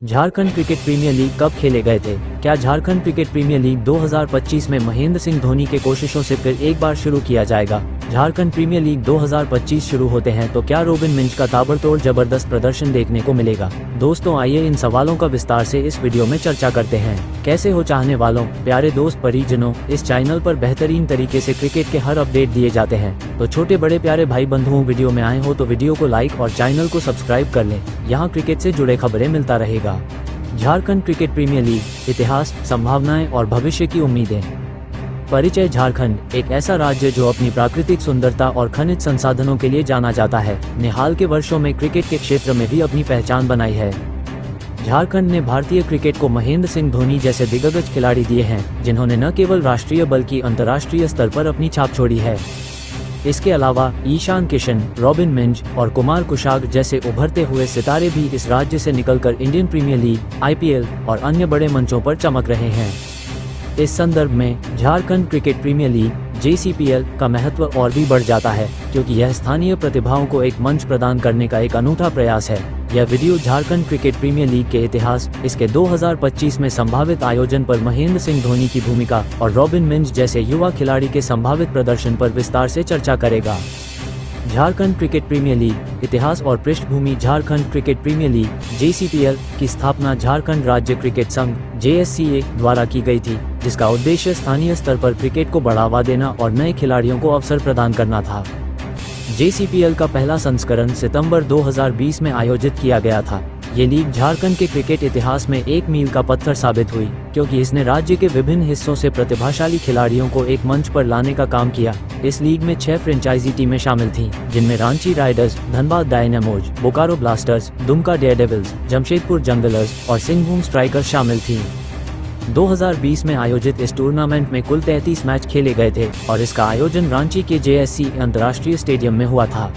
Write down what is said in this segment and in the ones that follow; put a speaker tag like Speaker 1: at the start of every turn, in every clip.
Speaker 1: Jharkhand cricket premier league कब खेले गए थे? क्या झारखंड क्रिकेट प्रीमियर लीग 2025 में महेंद्र सिंह धोनी के कोशिशों से फिर एक बार शुरू किया जाएगा? झारखंड प्रीमियर लीग 2025 शुरू होते हैं तो क्या रॉबिन मिंज का ताबड़तोड़ जबरदस्त प्रदर्शन देखने को मिलेगा? दोस्तों, आइए इन सवालों का विस्तार से इस वीडियो में चर्चा करते हैं। कैसे हो चाहने वालों, प्यारे दोस्त, परिजनों, इस चैनल पर बेहतरीन तरीके से क्रिकेट के हर अपडेट दिए जाते हैं। तो छोटे बड़े प्यारे भाई बंधुओं, वीडियो में आए हो तो वीडियो को लाइक और चैनल को सब्सक्राइब कर लें। यहाँ क्रिकेट से जुड़े खबरें मिलता रहेगा। झारखंड क्रिकेट प्रीमियर लीग, इतिहास, संभावनाएं और भविष्य की उम्मीदें। परिचय। झारखंड एक ऐसा राज्य जो अपनी प्राकृतिक सुंदरता और खनिज संसाधनों के लिए जाना जाता है, ने हाल के वर्षों में क्रिकेट के क्षेत्र में भी अपनी पहचान बनाई है। झारखंड ने भारतीय क्रिकेट को महेंद्र सिंह धोनी जैसे दिग्गज खिलाड़ी दिए हैं, जिन्होंने न केवल राष्ट्रीय बल्कि अंतर्राष्ट्रीय स्तर पर अपनी छाप छोड़ी है। इसके अलावा ईशान किशन, रॉबिन मिंज और कुमार कुशाग जैसे उभरते हुए सितारे भी इस राज्य से निकलकर इंडियन प्रीमियर लीग, IPL और अन्य बड़े मंचों पर चमक रहे हैं। इस संदर्भ में Jharkhand cricket premier league JCPL का महत्व और भी बढ़ जाता है, क्योंकि यह स्थानीय प्रतिभाओं को एक मंच प्रदान करने का एक अनूठा प्रयास है। यह video Jharkhand cricket premier league के इतिहास, इसके 2025 में संभावित आयोजन पर महेंद्र सिंह धोनी की भूमिका और रॉबिन मिंज जैसे युवा खिलाड़ी के संभावित प्रदर्शन पर विस्तार से चर्चा करेगा। झारखंड क्रिकेट प्रीमियर लीग, इतिहास और पृष्ठभूमि। Jharkhand cricket premier league JCPL की स्थापना झारखंड राज्य क्रिकेट संघ JSCA द्वारा की गई थी, जिसका उद्देश्य स्थानीय स्तर पर क्रिकेट को बढ़ावा देना और नए खिलाड़ियों को अवसर प्रदान करना था। JCPL का पहला संस्करण सितंबर 2020 में आयोजित किया गया था। ये लीग झारखंड के क्रिकेट इतिहास में एक मील का पत्थर साबित हुई, क्योंकि इसने राज्य के विभिन्न हिस्सों से प्रतिभाशाली खिलाड़ियों को एक मंच पर लाने का काम किया। इस लीग में 6 फ्रेंचाइजी टीमें शामिल थीं, जिनमें Ranchi riders, Dhanbad dynamos, Bokaro blasters, Dumka daredevils, Jamshedpur junglers और सिंहभूम स्ट्राइकर्स शामिल थीं। 2020 में आयोजित इस टूर्नामेंट में कुल 33 मैच खेले गए थे और इसका आयोजन रांची के JSC अंतर्राष्ट्रीय स्टेडियम में हुआ था।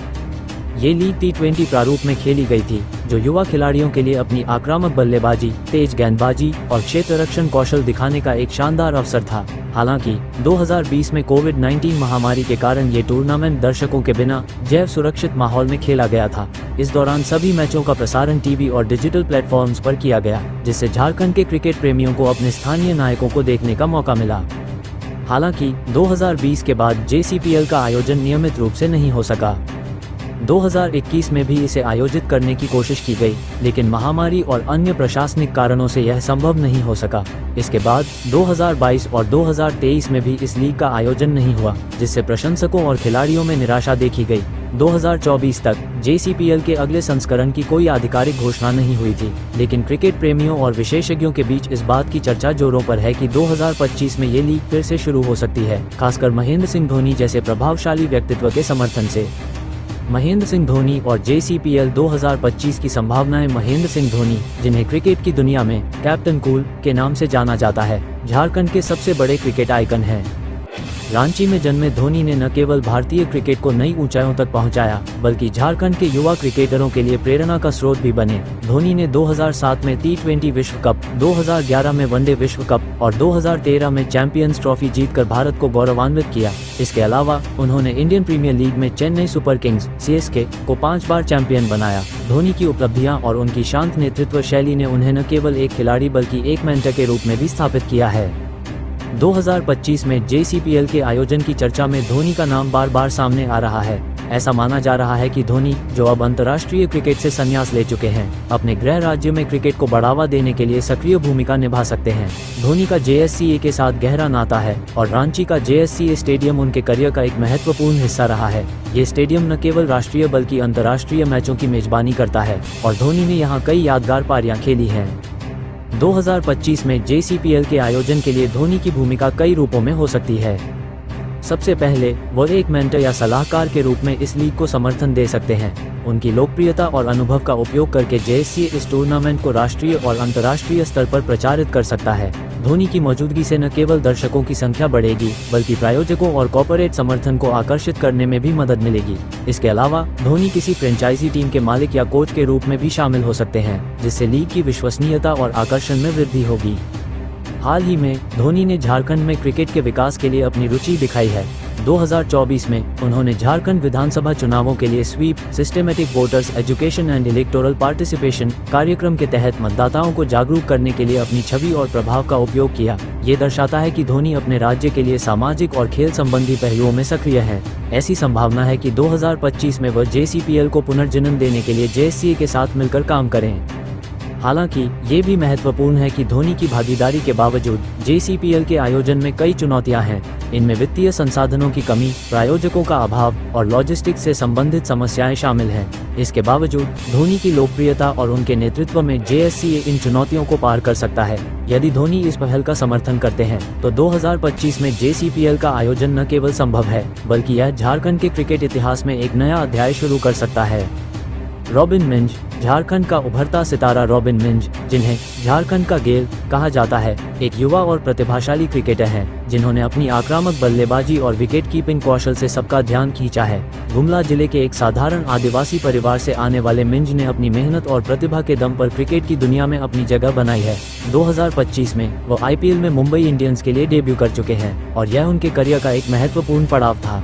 Speaker 1: ये लीग T20 प्रारूप में खेली गई थी, जो युवा खिलाड़ियों के लिए अपनी आक्रामक बल्लेबाजी, तेज गेंदबाजी और क्षेत्ररक्षण कौशल दिखाने का एक शानदार अवसर था। हालांकि 2020 में कोविड-19 महामारी के कारण ये टूर्नामेंट दर्शकों के बिना जैव सुरक्षित माहौल में खेला गया था। इस दौरान सभी मैचों का प्रसारण TV और डिजिटल प्लेटफॉर्म्स पर किया गया, जिससे झारखंड के क्रिकेट प्रेमियों को अपने स्थानीय नायकों को देखने का मौका मिला। हालांकि 2020 के बाद JCPL का आयोजन नियमित रूप से नहीं हो सका। 2021 में भी इसे आयोजित करने की कोशिश की गई, लेकिन महामारी और अन्य प्रशासनिक कारणों से यह संभव नहीं हो सका। इसके बाद 2022 और 2023 में भी इस लीग का आयोजन नहीं हुआ, जिससे प्रशंसकों और खिलाड़ियों में निराशा देखी गई। 2024 तक JCPL के अगले संस्करण की कोई आधिकारिक घोषणा नहीं हुई थी, लेकिन क्रिकेट प्रेमियों और विशेषज्ञों के बीच इस बात की चर्चा जोरों पर है कि 2025 में ये लीग फिर से शुरू हो सकती है, खासकर महेंद्र सिंह धोनी जैसे प्रभावशाली व्यक्तित्व के समर्थन से। महेंद्र सिंह धोनी और JCPL 2025 की संभावनाएं। महेंद्र सिंह धोनी, जिन्हें क्रिकेट की दुनिया में कैप्टन कूल के नाम से जाना जाता है, झारखंड के सबसे बड़े क्रिकेट आइकन हैं। रांची में जन्मे धोनी ने न केवल भारतीय क्रिकेट को नई ऊंचाइयों तक पहुंचाया, बल्कि झारखंड के युवा क्रिकेटरों के लिए प्रेरणा का स्रोत भी बने। धोनी ने 2007 में T20 विश्व कप, 2011 में वनडे विश्व कप और 2013 में चैंपियंस ट्रॉफी जीतकर भारत को गौरवान्वित किया। इसके अलावा उन्होंने इंडियन प्रीमियर लीग में चेन्नई सुपर किंग्स CSK को 5 बार चैंपियन बनाया। धोनी की उपलब्धियां और उनकी शांत नेतृत्व शैली ने उन्हें न केवल एक खिलाड़ी बल्कि एक मेंटर के रूप में भी स्थापित किया है। 2025 में JCPL के आयोजन की चर्चा में धोनी का नाम बार बार सामने आ रहा है। ऐसा माना जा रहा है कि धोनी, जो अब अंतर्राष्ट्रीय क्रिकेट से संन्यास ले चुके हैं, अपने गृह राज्य में क्रिकेट को बढ़ावा देने के लिए सक्रिय भूमिका निभा सकते हैं। धोनी का JSCA के साथ गहरा नाता है और रांची का JSCA स्टेडियम उनके करियर का एक महत्वपूर्ण हिस्सा रहा है। ये स्टेडियम न केवल राष्ट्रीय बल्कि अंतर्राष्ट्रीय मैचों की मेजबानी करता है और धोनी ने यहाँ कई यादगार पारियां खेली हैं। 2025 में JCPL के आयोजन के लिए धोनी की भूमिका कई रूपों में हो सकती है। सबसे पहले वो एक मेंटर या सलाहकार के रूप में इस लीग को समर्थन दे सकते हैं। उनकी लोकप्रियता और अनुभव का उपयोग करके JSCA इस टूर्नामेंट को राष्ट्रीय और अंतर्राष्ट्रीय स्तर पर प्रचारित कर सकता है। धोनी की मौजूदगी से न केवल दर्शकों की संख्या बढ़ेगी, बल्कि प्रायोजकों और कॉर्पोरेट समर्थन को आकर्षित करने में भी मदद मिलेगी। इसके अलावा धोनी किसी फ्रेंचाइजी टीम के मालिक या कोच के रूप में भी शामिल हो सकते हैं, जिससे लीग की विश्वसनीयता और आकर्षण में वृद्धि होगी। हाल ही में धोनी ने झारखंड में क्रिकेट के विकास के लिए अपनी रुचि दिखाई है। 2024 में उन्होंने झारखंड विधानसभा चुनावों के लिए SVEEP systematic voters education and electoral participation कार्यक्रम के तहत मतदाताओं को जागरूक करने के लिए अपनी छवि और प्रभाव का उपयोग किया। ये दर्शाता है कि धोनी अपने राज्य के लिए सामाजिक और खेल संबंधी पहलुओं में सक्रिय है। ऐसी संभावना है कि 2025 में वह JCPL को पुनर्जन्म देने के लिए JSCA के साथ मिलकर काम करें। हालांकि ये भी महत्वपूर्ण है कि धोनी की भागीदारी के बावजूद JCPL के आयोजन में कई चुनौतियां हैं। इनमें वित्तीय संसाधनों की कमी, प्रायोजकों का अभाव और लॉजिस्टिक्स से संबंधित समस्याएं शामिल हैं। इसके बावजूद धोनी की लोकप्रियता और उनके नेतृत्व में JSCA इन चुनौतियों को पार कर सकता है। यदि धोनी इस पहल का समर्थन करते हैं तो 2025 में JCPL का आयोजन न केवल संभव है बल्कि यह झारखंड के क्रिकेट इतिहास में एक नया अध्याय शुरू कर सकता है। रॉबिन मिंज। झारखंड का उभरता सितारा रॉबिन मिंज, जिन्हें झारखंड का गेल कहा जाता है, एक युवा और प्रतिभाशाली क्रिकेटर हैं जिन्होंने अपनी आक्रामक बल्लेबाजी और विकेट कीपिंग कौशल से सबका ध्यान खींचा है। गुमला जिले के एक साधारण आदिवासी परिवार से आने वाले मिंज ने अपनी मेहनत और प्रतिभा के दम पर क्रिकेट की दुनिया में अपनी जगह बनाई है। 2025 में वो IPL में मुंबई इंडियंस के लिए डेब्यू कर चुके हैं और यह उनके करियर का एक महत्वपूर्ण पड़ाव था।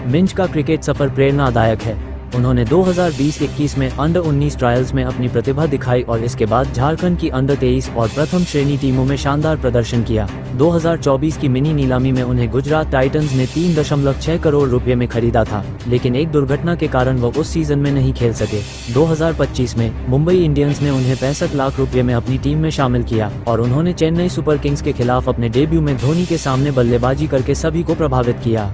Speaker 1: मिंज का क्रिकेट सफर प्रेरणादायक है। उन्होंने 2020-21 में अंडर 19 ट्रायल्स में अपनी प्रतिभा दिखाई और इसके बाद झारखंड की अंडर 23 और प्रथम श्रेणी टीमों में शानदार प्रदर्शन किया। 2024 की मिनी नीलामी में उन्हें गुजरात टाइटंस ने 3.6 करोड़ रुपए में खरीदा था, लेकिन एक दुर्घटना के कारण वो उस सीजन में नहीं खेल सके। 2025 में मुंबई इंडियंस ने उन्हें 65 लाख रुपए में अपनी टीम में शामिल किया और उन्होंने चेन्नई सुपर किंग्स के खिलाफ अपने डेब्यू में धोनी के सामने बल्लेबाजी करके सभी को प्रभावित किया।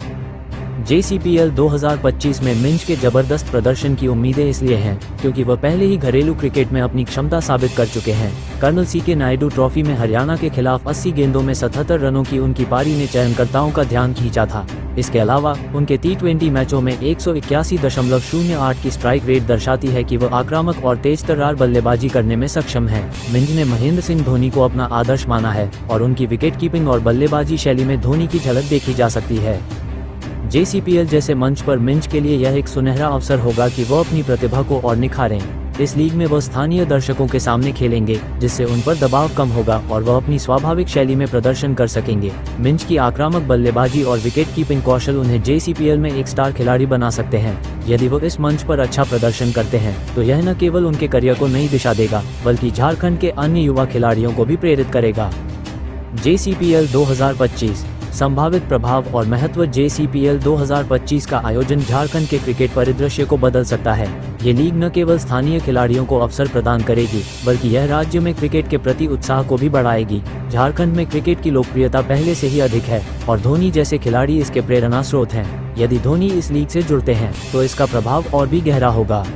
Speaker 1: JCPL 2025 में मिंज के जबरदस्त प्रदर्शन की उम्मीदें इसलिए हैं क्योंकि वह पहले ही घरेलू क्रिकेट में अपनी क्षमता साबित कर चुके हैं। कर्नल CK नायडू ट्रॉफी में हरियाणा के खिलाफ 80 गेंदों में 77 रनों की उनकी पारी ने चयनकर्ताओं का ध्यान खींचा था। इसके अलावा उनके T20 मैचों में 181.08 की स्ट्राइक रेट दर्शाती है कि वह आक्रामक और तेज तर्रार बल्लेबाजी करने में सक्षम है। मिंज ने महेंद्र सिंह धोनी को अपना आदर्श माना है और उनकी विकेट कीपिंग और बल्लेबाजी शैली में धोनी की झलक देखी जा सकती है। JCPL जैसे मंच पर मिंज के लिए यह एक सुनहरा अवसर होगा कि वो अपनी प्रतिभा को और निखारें। इस लीग में वो स्थानीय दर्शकों के सामने खेलेंगे, जिससे उन पर दबाव कम होगा और वह अपनी स्वाभाविक शैली में प्रदर्शन कर सकेंगे। मिंज की आक्रामक बल्लेबाजी और विकेट कीपिंग कौशल उन्हें JCPL में एक स्टार खिलाड़ी बना सकते हैं। यदि वो इस मंच पर अच्छा प्रदर्शन करते हैं तो यह न केवल उनके करियर को नई दिशा देगा बल्कि झारखंड के अन्य युवा खिलाड़ियों को भी प्रेरित करेगा। JCPL 2025 संभावित प्रभाव और महत्व। JCPL 2025 का आयोजन झारखंड के क्रिकेट परिदृश्य को बदल सकता है। ये लीग न केवल स्थानीय खिलाड़ियों को अवसर प्रदान करेगी बल्कि यह राज्य में क्रिकेट के प्रति उत्साह को भी बढ़ाएगी। झारखंड में क्रिकेट की लोकप्रियता पहले से ही अधिक है और धोनी जैसे खिलाड़ी इसके प्रेरणा स्रोत हैं। यदि धोनी इस लीग से जुड़ते हैं तो इसका प्रभाव और भी गहरा होगा।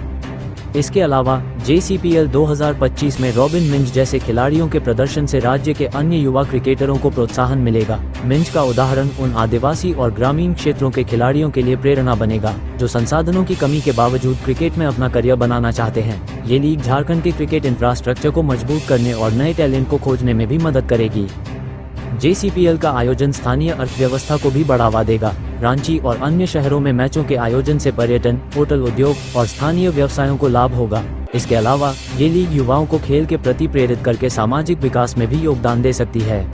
Speaker 1: इसके अलावा JCPL 2025 में रॉबिन मिंज जैसे खिलाड़ियों के प्रदर्शन से राज्य के अन्य युवा क्रिकेटरों को प्रोत्साहन मिलेगा। मिंज का उदाहरण उन आदिवासी और ग्रामीण क्षेत्रों के खिलाड़ियों के लिए प्रेरणा बनेगा जो संसाधनों की कमी के बावजूद क्रिकेट में अपना करियर बनाना चाहते हैं। ये लीग झारखंड के क्रिकेट इंफ्रास्ट्रक्चर को मजबूत करने और नए टैलेंट को खोजने में भी मदद करेगी। JCPL का आयोजन स्थानीय अर्थव्यवस्था को भी बढ़ावा देगा। रांची और अन्य शहरों में मैचों के आयोजन से पर्यटन, होटल उद्योग और स्थानीय व्यवसायों को लाभ होगा। इसके अलावा ये लीग युवाओं को खेल के प्रति प्रेरित करके सामाजिक विकास में भी योगदान दे सकती है।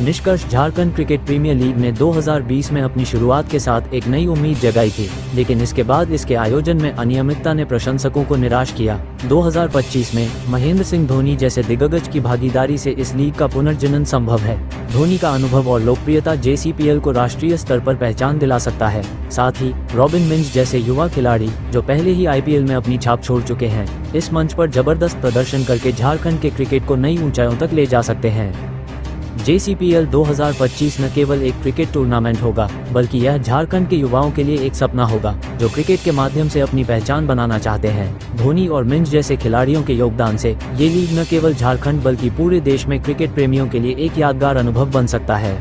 Speaker 1: निष्कर्ष, झारखंड क्रिकेट प्रीमियर लीग ने 2020 में अपनी शुरुआत के साथ एक नई उम्मीद जगाई थी, लेकिन इसके बाद इसके आयोजन में अनियमितता ने प्रशंसकों को निराश किया। 2025 में महेंद्र सिंह धोनी जैसे दिग्गज की भागीदारी से इस लीग का पुनर्जनन संभव है। धोनी का अनुभव और लोकप्रियता JCPL को राष्ट्रीय स्तर पर पहचान दिला सकता है। साथ ही रॉबिन मिंज जैसे युवा खिलाड़ी जो पहले ही IPL में अपनी छाप छोड़ चुके हैं, इस मंच पर जबरदस्त प्रदर्शन करके झारखंड के क्रिकेट को नई ऊंचाइयों तक ले जा सकते हैं। JCPL 2025 न केवल एक क्रिकेट टूर्नामेंट होगा बल्कि यह झारखंड के युवाओं के लिए एक सपना होगा जो क्रिकेट के माध्यम से अपनी पहचान बनाना चाहते हैं। धोनी और मिंज जैसे खिलाड़ियों के योगदान से ये लीग न केवल झारखंड बल्कि पूरे देश में क्रिकेट प्रेमियों के लिए एक यादगार अनुभव बन सकता है।